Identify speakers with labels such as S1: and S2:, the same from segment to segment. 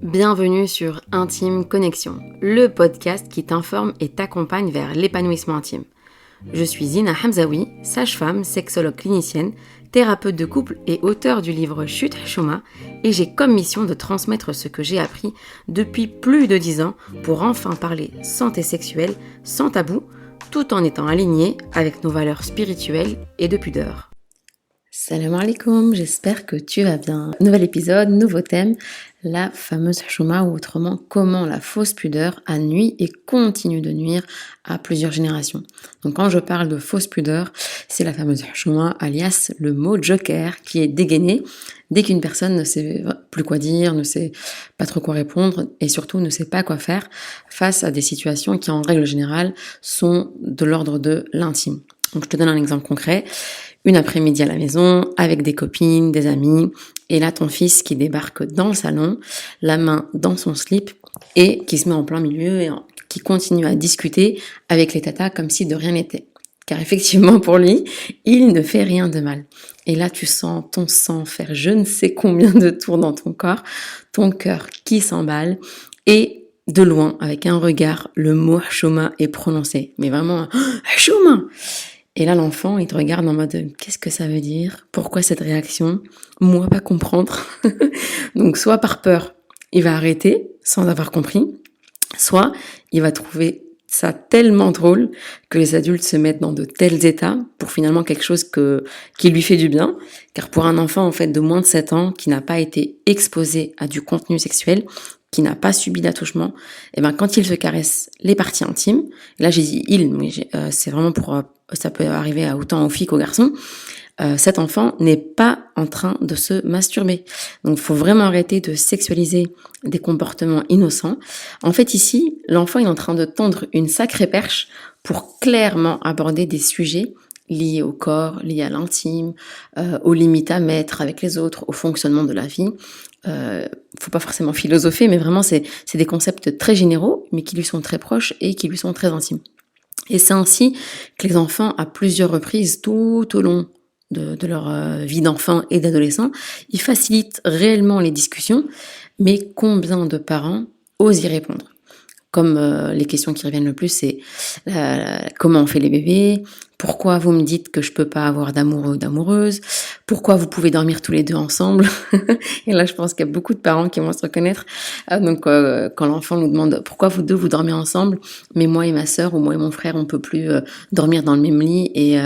S1: Bienvenue sur Intime Connexion, le podcast qui t'informe et t'accompagne vers l'épanouissement intime. Je suis Zina Hamzaoui, sage-femme, sexologue clinicienne, thérapeute de couple et auteure du livre Chut Chouma, et j'ai comme mission de transmettre ce que j'ai appris depuis plus de 10 ans pour enfin parler santé sexuelle sans tabou, tout en étant aligné avec nos valeurs spirituelles et de pudeur. Salam alaikum, j'espère que tu vas bien. Nouvel épisode, nouveau thème, la fameuse chouma ou autrement comment la fausse pudeur a nui et continue de nuire à plusieurs générations. Donc quand je parle de fausse pudeur, c'est la fameuse chouma alias le mot joker qui est dégainé dès qu'une personne ne sait plus quoi dire, ne sait pas trop quoi répondre et surtout ne sait pas quoi faire face à des situations qui en règle générale sont de l'ordre de l'intime. Donc je te donne un exemple concret. Une après-midi à la maison, avec des copines, des amis, et là ton fils qui débarque dans le salon, la main dans son slip, et qui se met en plein milieu, et qui continue à discuter avec les tatas comme si de rien n'était. Car effectivement pour lui, il ne fait rien de mal. Et là tu sens ton sang faire je ne sais combien de tours dans ton corps, ton cœur qui s'emballe, et de loin, avec un regard, le mot chouma est prononcé. Mais vraiment, chouma! Et là, l'enfant, il te regarde en mode « Qu'est-ce que ça veut dire ? Pourquoi cette réaction ? Moi, pas comprendre. » Donc, soit par peur, il va arrêter sans avoir compris, soit il va trouver ça tellement drôle que les adultes se mettent dans de tels états pour finalement quelque chose qui lui fait du bien. Car pour un enfant, en fait, de moins de 7 ans, qui n'a pas été exposé à du contenu sexuel, qui n'a pas subi d'attouchement, et ben quand il se caresse les parties intimes, et là j'ai dit il, mais c'est vraiment pour ça peut arriver à autant aux filles qu'aux garçons, cet enfant n'est pas en train de se masturber. Donc il faut vraiment arrêter de sexualiser des comportements innocents. En fait ici, l'enfant est en train de tendre une sacrée perche pour clairement aborder des sujets liés au corps, liés à l'intime, aux limites à mettre avec les autres, au fonctionnement de la vie. Faut pas forcément philosopher, mais vraiment c'est des concepts très généraux, mais qui lui sont très proches et qui lui sont très intimes. Et c'est ainsi que les enfants, à plusieurs reprises, tout au long de leur vie d'enfant et d'adolescent, ils facilitent réellement les discussions, mais combien de parents osent y répondre ? Comme les questions qui reviennent le plus, c'est comment on fait les bébés ? Pourquoi vous me dites que je peux pas avoir d'amoureux ou d'amoureuse ? Pourquoi vous pouvez dormir tous les deux ensemble ? Et là, je pense qu'il y a beaucoup de parents qui vont se reconnaître. Donc, quand l'enfant nous demande pourquoi vous deux vous dormez ensemble, mais moi et ma sœur ou moi et mon frère, on peut plus dormir dans le même lit et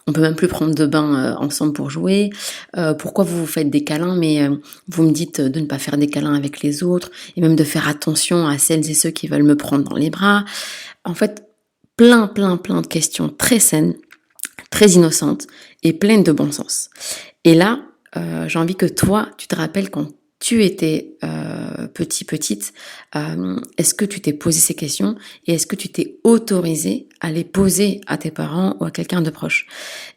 S1: on peut même plus prendre de bain ensemble pour jouer. Pourquoi vous vous faites des câlins, mais vous me dites de ne pas faire des câlins avec les autres et même de faire attention à celles et ceux qui veulent me prendre dans les bras. En fait, plein de questions très saines, très innocentes et pleines de bon sens. Et là, j'ai envie que toi, tu te rappelles quand tu étais petite, est-ce que tu t'es posé ces questions et est-ce que tu t'es autorisé à les poser à tes parents ou à quelqu'un de proche ?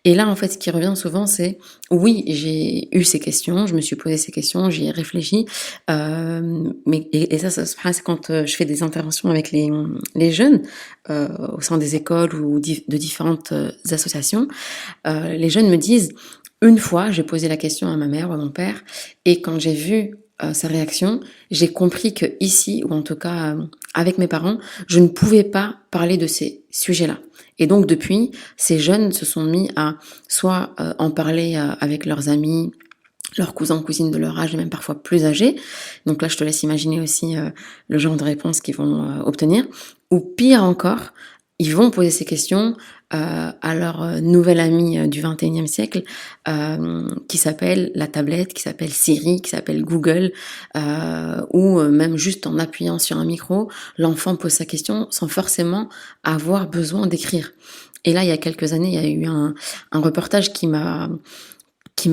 S1: Et là, en fait, ce qui revient souvent, c'est oui, j'ai eu ces questions, je me suis posé ces questions, j'y ai réfléchi, mais et ça se passe quand je fais des interventions avec les jeunes au sein des écoles ou de différentes associations. Les jeunes me disent une fois, j'ai posé la question à ma mère ou à mon père, et quand j'ai vu sa réaction, j'ai compris que ici, ou en tout cas avec mes parents, je ne pouvais pas parler de ces sujets-là. Et donc depuis, ces jeunes se sont mis à soit en parler avec leurs amis, leurs cousins, cousines de leur âge, et même parfois plus âgés. Donc là, je te laisse imaginer aussi le genre de réponse qu'ils vont obtenir. Ou pire encore, ils vont poser ces questions à leur nouvelle amie du 21e siècle qui s'appelle la tablette, qui s'appelle Siri, qui s'appelle Google, ou même juste en appuyant sur un micro, l'enfant pose sa question sans forcément avoir besoin d'écrire. Et là, il y a quelques années, il y a eu un reportage qui m'a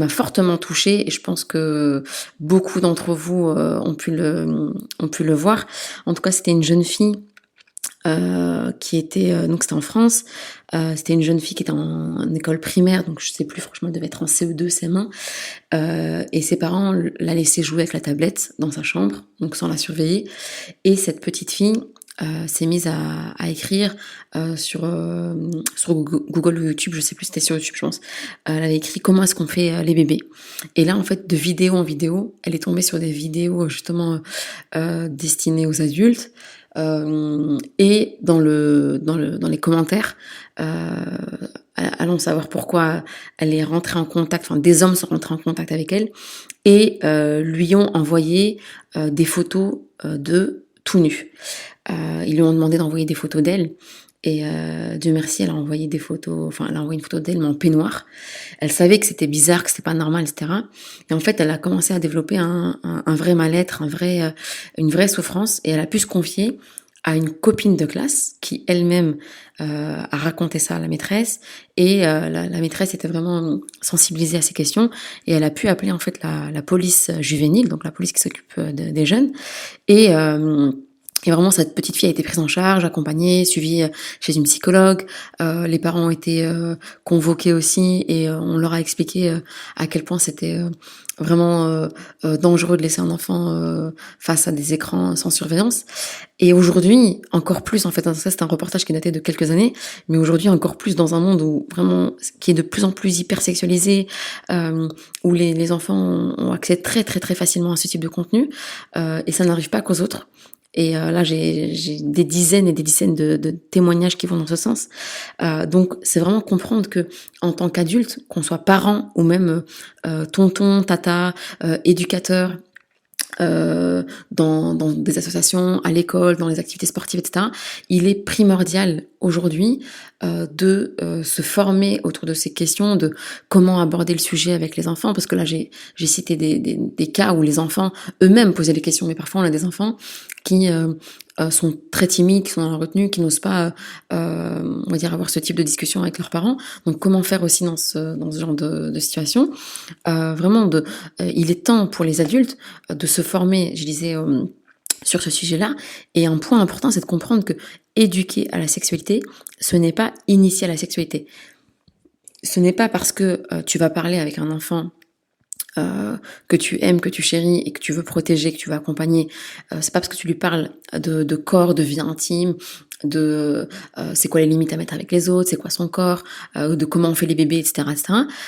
S1: fortement touchée, et je pense que beaucoup d'entre vous ont pu le voir. En tout cas, c'était une jeune fille qui était donc c'était en France, c'était une jeune fille qui était en école primaire, donc je sais plus, franchement elle devait être en CE2, CM1, et ses parents la laissaient jouer avec la tablette dans sa chambre, donc sans la surveiller, et cette petite fille s'est mise à écrire sur Google ou YouTube, je sais plus, c'était sur YouTube, je pense. Elle avait écrit comment est-ce qu'on fait les bébés. Et là, en fait, de vidéo en vidéo, elle est tombée sur des vidéos justement destinées aux adultes. Et dans les commentaires, allons savoir pourquoi elle est rentrée en contact, enfin des hommes sont rentrés en contact avec elle et lui ont envoyé des photos de tout nu. Ils lui ont demandé d'envoyer des photos d'elle. Et Dieu merci, elle a envoyé des photos, enfin elle a envoyé une photo d'elle mais en peignoir. Elle savait que c'était bizarre, que c'était pas normal, etc. Et en fait, elle a commencé à développer un vrai mal-être, une vraie souffrance, et elle a pu se confier à une copine de classe qui elle-même a raconté ça à la maîtresse, et la maîtresse était vraiment sensibilisée à ces questions, et elle a pu appeler en fait la police juvénile, donc la police qui s'occupe des jeunes, et vraiment, cette petite fille a été prise en charge, accompagnée, suivie chez une psychologue. Les parents ont été convoqués aussi, et on leur a expliqué à quel point c'était vraiment dangereux de laisser un enfant face à des écrans sans surveillance. Et aujourd'hui, encore plus, en fait, ça c'est un reportage qui est daté de quelques années, mais aujourd'hui encore plus dans un monde où vraiment, qui est de plus en plus hyper sexualisé, où les enfants ont accès très très très facilement à ce type de contenu, et ça n'arrive pas qu'aux autres. Et là, j'ai des dizaines et des dizaines de témoignages qui vont dans ce sens. Donc, c'est vraiment comprendre que, en tant qu'adulte, qu'on soit parent ou même tonton, tata, éducateur, dans des associations, à l'école, dans les activités sportives, etc. Il est primordial aujourd'hui de se former autour de ces questions, de comment aborder le sujet avec les enfants, parce que là j'ai cité des cas où les enfants eux-mêmes posaient des questions, mais parfois on a des enfants qui sont très timides, qui sont dans la retenue, qui n'osent pas, on va dire, avoir ce type de discussion avec leurs parents. Donc comment faire aussi dans ce genre de situation. Vraiment, il est temps pour les adultes de se former, je disais, sur ce sujet-là. Et un point important, c'est de comprendre que éduquer à la sexualité, ce n'est pas initier à la sexualité. Ce n'est pas parce que tu vas parler avec un enfant que tu aimes, que tu chéris et que tu veux protéger, que tu veux accompagner, c'est pas parce que tu lui parles de corps, de vie intime, de c'est quoi les limites à mettre avec les autres, c'est quoi son corps, de comment on fait les bébés, etc., etc.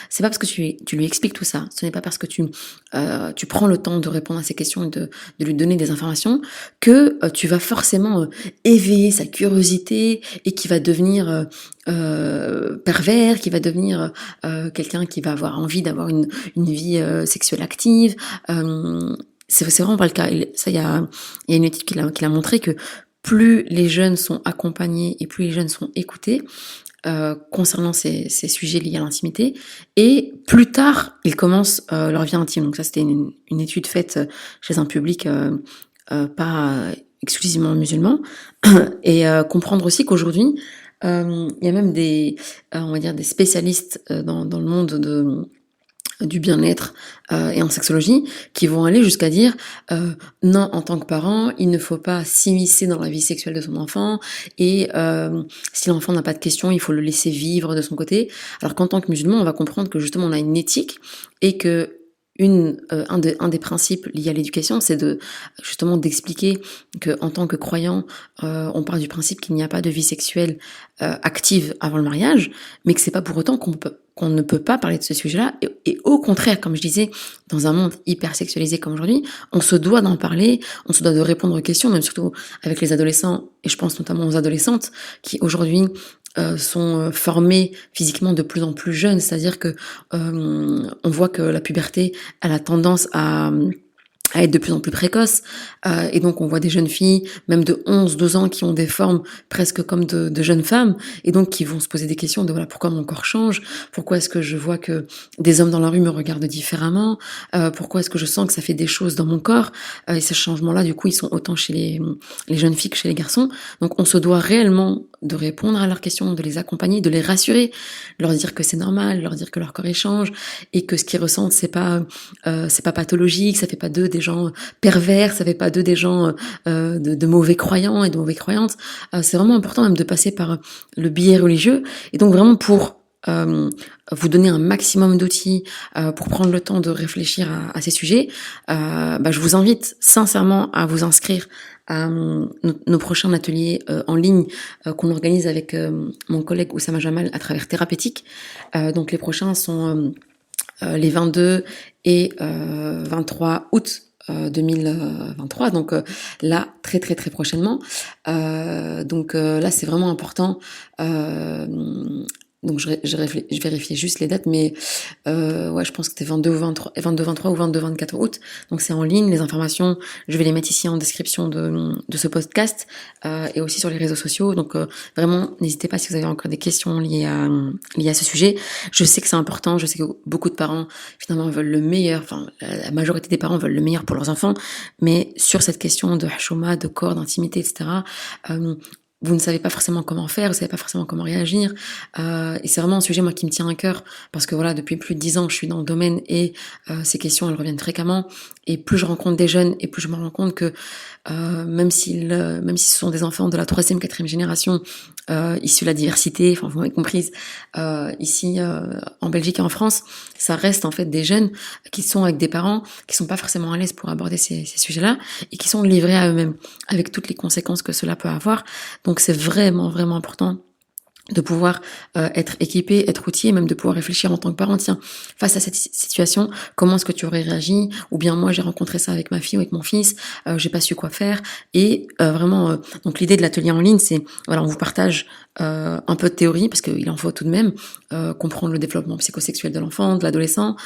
S1: C'est pas parce que tu lui expliques tout ça, ce n'est pas parce que tu prends le temps de répondre à ces questions et de lui donner des informations que tu vas forcément éveiller sa curiosité et qui va devenir pervers, qui va devenir quelqu'un qui va avoir envie d'avoir une vie sexuelle active. C'est vraiment pas le cas. Ça, il y a une étude qui l'a montré que plus les jeunes sont accompagnés et plus les jeunes sont écoutés concernant ces sujets liés à l'intimité, et plus tard ils commencent leur vie intime. Donc ça, c'était une étude faite chez un public pas exclusivement musulman, et comprendre aussi qu'aujourd'hui il y a même on va dire des spécialistes dans le monde du bien-être et en sexologie qui vont aller jusqu'à dire non, en tant que parent, il ne faut pas s'immiscer dans la vie sexuelle de son enfant, et si l'enfant n'a pas de questions, il faut le laisser vivre de son côté. Alors qu'en tant que musulman, on va comprendre que justement on a une éthique, et que un des principes liés à l'éducation, c'est justement d'expliquer que, en tant que croyant, on part du principe qu'il n'y a pas de vie sexuelle active avant le mariage, mais que c'est pas pour autant qu'on ne peut pas parler de ce sujet-là, et au contraire, comme je disais, dans un monde hyper sexualisé comme aujourd'hui, on se doit d'en parler, on se doit de répondre aux questions, même surtout avec les adolescents, et je pense notamment aux adolescentes qui aujourd'hui sont formés physiquement de plus en plus jeunes, c'est-à-dire que on voit que la puberté, elle a tendance à être de plus en plus précoce, et donc on voit des jeunes filles, même de 11-12 ans, qui ont des formes presque comme de jeunes femmes, et donc qui vont se poser des questions de voilà, pourquoi mon corps change, pourquoi est-ce que je vois que des hommes dans la rue me regardent différemment, pourquoi est-ce que je sens que ça fait des choses dans mon corps, et ces changements-là, du coup, ils sont autant chez les jeunes filles que chez les garçons. Donc on se doit réellement de répondre à leurs questions, de les accompagner, de les rassurer, de leur dire que c'est normal, de leur dire que leur corps échange, et que ce qu'ils ressentent, c'est pas pathologique, ça fait pas d'eux des gens pervers, ça fait pas d'eux des gens de mauvais croyants et de mauvais croyantes. C'est vraiment important même de passer par le biais religieux, et donc vraiment pour vous donner un maximum d'outils pour prendre le temps de réfléchir à ces sujets, je vous invite sincèrement à vous inscrire à nos prochains ateliers en ligne qu'on organise avec mon collègue Oussama Jamal à travers Thérapeutique. Donc les prochains sont les 22 et 23 août 2023, donc là très très très prochainement. Donc là c'est vraiment important. Donc je vérifiais juste les dates, mais ouais, je pense que c'était 22 ou 23, 22-23 ou 22-24 août. Donc c'est en ligne, les informations, je vais les mettre ici en description de ce podcast et aussi sur les réseaux sociaux. Donc vraiment, n'hésitez pas si vous avez encore des questions liées à ce sujet. Je sais que c'est important, je sais que beaucoup de parents finalement veulent le meilleur, enfin la majorité des parents veulent le meilleur pour leurs enfants, mais sur cette question de hashoma, de corps, d'intimité, etc., vous ne savez pas forcément comment faire, vous savez pas forcément comment réagir, et c'est vraiment un sujet moi qui me tient à cœur parce que voilà, depuis plus de 10 ans je suis dans le domaine et ces questions elles reviennent fréquemment, et plus je rencontre des jeunes et plus je me rends compte que même si ce sont des enfants de la 3e, 4e génération issus de la diversité, enfin vous m'avez comprise, ici en Belgique et en France, ça reste en fait des jeunes qui sont avec des parents qui sont pas forcément à l'aise pour aborder ces sujets-là et qui sont livrés à eux-mêmes avec toutes les conséquences que cela peut avoir. Donc c'est vraiment vraiment important de pouvoir être équipé, être outillé, même de pouvoir réfléchir en tant que parent, tiens, face à cette situation, comment est-ce que tu aurais réagi, ou bien moi j'ai rencontré ça avec ma fille ou avec mon fils, j'ai pas su quoi faire, et vraiment, donc l'idée de l'atelier en ligne, c'est, voilà, on vous partage un peu de théorie, parce qu'il en faut tout de même, comprendre le développement psychosexuel de l'enfant, de l'adolescent,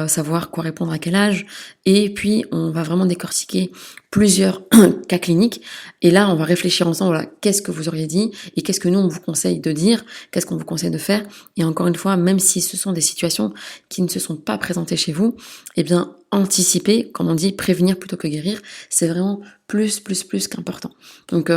S1: savoir quoi répondre à quel âge, et puis on va vraiment décortiquer plusieurs cas cliniques, et là on va réfléchir ensemble, voilà, qu'est-ce que vous auriez dit, et qu'est-ce que nous on vous conseille de dire, qu'est-ce qu'on vous conseille de faire, et encore une fois, même si ce sont des situations qui ne se sont pas présentées chez vous, eh bien anticiper, comme on dit, prévenir plutôt que guérir, c'est vraiment plus qu'important. Donc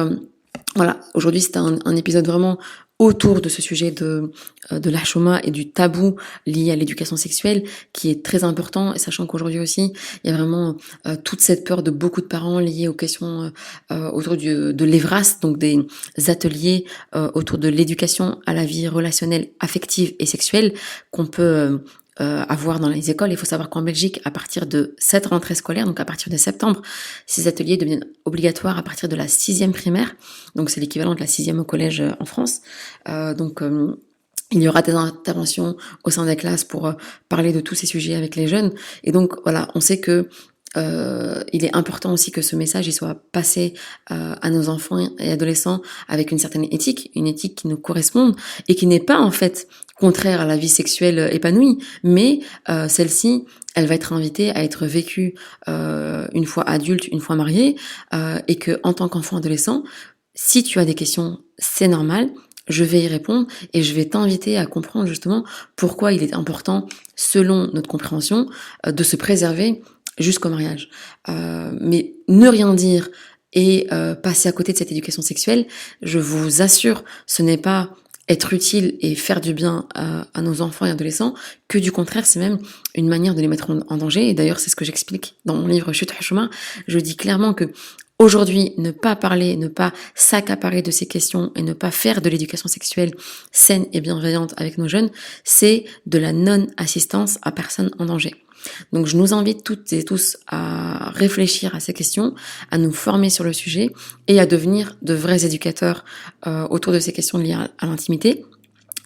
S1: voilà, aujourd'hui c'était un épisode vraiment autour de ce sujet de l'hashoma et du tabou lié à l'éducation sexuelle qui est très important, et sachant qu'aujourd'hui aussi il y a vraiment toute cette peur de beaucoup de parents liée aux questions autour de l'EVRAS, donc des ateliers autour de l'éducation à la vie relationnelle, affective et sexuelle qu'on peut avoir dans les écoles. Il faut savoir qu'en Belgique, à partir de cette rentrée scolaire, donc à partir de septembre, ces ateliers deviennent obligatoires à partir de la 6e primaire, donc c'est l'équivalent de la 6e au collège en France. Il y aura des interventions au sein des classes pour parler de tous ces sujets avec les jeunes, et donc voilà, on sait que il est important aussi que ce message il soit passé à nos enfants et adolescents avec une certaine éthique, une éthique qui nous corresponde et qui n'est pas en fait contraire à la vie sexuelle épanouie, mais celle-ci, elle va être invitée à être vécue une fois adulte, une fois mariée, et que en tant qu'enfant adolescent, si tu as des questions, c'est normal. Je vais y répondre et je vais t'inviter à comprendre justement pourquoi il est important, selon notre compréhension, de se préserver jusqu'au mariage. Mais ne rien dire et passer à côté de cette éducation sexuelle, je vous assure, ce n'est pas être utile et faire du bien à nos enfants et adolescents, que du contraire, c'est même une manière de les mettre en danger. Et d'ailleurs, c'est ce que j'explique dans mon livre Chute Hashoma. Je dis clairement que aujourd'hui, ne pas parler, ne pas s'accaparer de ces questions et ne pas faire de l'éducation sexuelle saine et bienveillante avec nos jeunes, c'est de la non-assistance à personne en danger. Donc je nous invite toutes et tous à réfléchir à ces questions, à nous former sur le sujet et à devenir de vrais éducateurs autour de ces questions liées à l'intimité.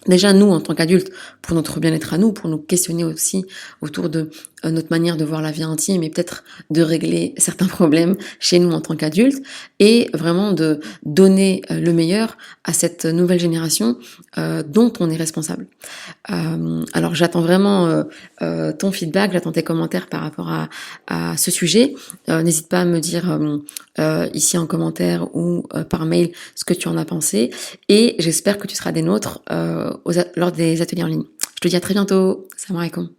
S1: Déjà, nous, en tant qu'adultes, pour notre bien-être à nous, pour nous questionner aussi autour de notre manière de voir la vie intime et peut-être de régler certains problèmes chez nous en tant qu'adultes, et vraiment de donner le meilleur à cette nouvelle génération dont on est responsable. Alors, j'attends vraiment ton feedback, j'attends tes commentaires par rapport à ce sujet. N'hésite pas à me dire ici en commentaire ou par mail ce que tu en as pensé, et j'espère que tu seras des nôtres lors des ateliers en ligne. Je te dis à très bientôt. Salam alaikum.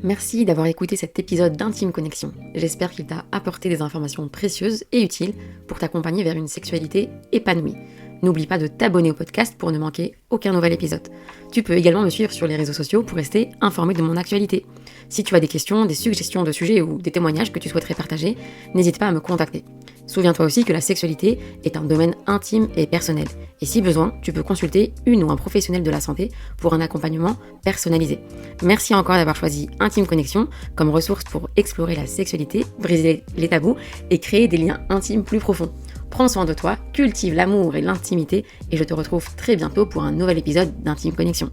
S1: Merci d'avoir écouté cet épisode d'Intime Connexion. J'espère qu'il t'a apporté des informations précieuses et utiles pour t'accompagner vers une sexualité épanouie. N'oublie pas de t'abonner au podcast pour ne manquer aucun nouvel épisode. Tu peux également me suivre sur les réseaux sociaux pour rester informé de mon actualité. Si tu as des questions, des suggestions de sujets ou des témoignages que tu souhaiterais partager, n'hésite pas à me contacter. Souviens-toi aussi que la sexualité est un domaine intime et personnel. Et si besoin, tu peux consulter une ou un professionnel de la santé pour un accompagnement personnalisé. Merci encore d'avoir choisi Intime Connexion comme ressource pour explorer la sexualité, briser les tabous et créer des liens intimes plus profonds. Prends soin de toi, cultive l'amour et l'intimité et je te retrouve très bientôt pour un nouvel épisode d'Intime Connexion.